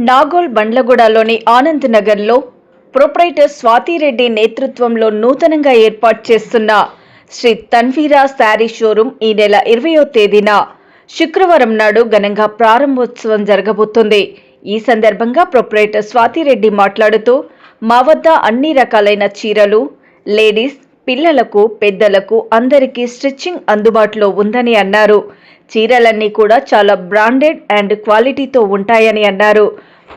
నాగోల్ బండ్లగూడలోని ఆనంద్ నగర్లో ప్రొప్రైటర్ స్వాతిరెడ్డి నేతృత్వంలో నూతనంగా ఏర్పాటు చేస్తున్న శ్రీ తన్వీరా శారీ షోరూం ఈ నెల 20వ తేదీన శుక్రవారం నాడు ఘనంగా ప్రారంభోత్సవం జరగబోతోంది. ఈ సందర్భంగా ప్రొప్రైటర్ స్వాతిరెడ్డి మాట్లాడుతూ, మా వద్ద అన్ని రకాలైన చీరలు, లేడీస్, పిల్లలకు, పెద్దలకు అందరికీ స్టిచ్చింగ్ అందుబాటులో ఉందని అన్నారు. చీరలన్నీ కూడా చాలా బ్రాండెడ్ అండ్ క్వాలిటీతో ఉంటాయని అన్నారు.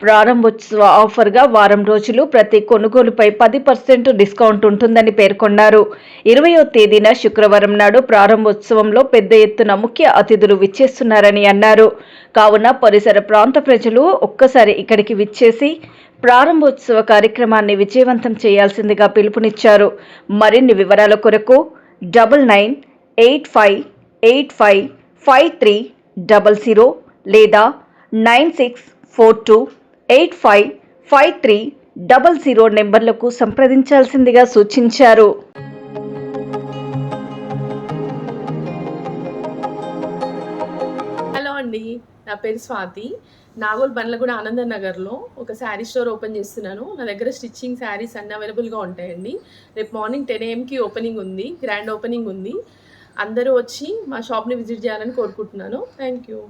ప్రారంభోత్సవ ఆఫర్గా వారం రోజులు ప్రతి కొనుగోలుపై 10% డిస్కౌంట్ ఉంటుందని పేర్కొన్నారు. 20వ తేదీన శుక్రవారం నాడు ప్రారంభోత్సవంలో పెద్ద ఎత్తున ముఖ్య అతిథులు విచ్చేస్తున్నారని అన్నారు. కావున పరిసర ప్రాంత ప్రజలు ఒక్కసారి ఇక్కడికి విచ్చేసి ప్రారంభోత్సవ కార్యక్రమాన్ని విజయవంతం చేయాల్సిందిగా పిలుపునిచ్చారు. మరిన్ని వివరాల కొరకు 9985855300 లేదా 9642855300 నెంబర్లకు సంప్రదించాల్సిందిగా సూచించారు. హలో అండి, నా పేరు స్వాతి. నాగోల్ బండ్లగూడ ఆనంద నగర్లో ఒక శారీ స్టోర్ ఓపెన్ చేస్తున్నాను. నా దగ్గర స్టిచ్చింగ్ శారీస్ అన్నీ అవైలబుల్గా ఉంటాయండి. రేపు మార్నింగ్ 10 AM ఓపెనింగ్ ఉంది, గ్రాండ్ ఓపెనింగ్ ఉంది. అందరూ వచ్చి మా షాప్ని విజిట్ చేయాలని కోరుకుంటున్నాను. Thank you.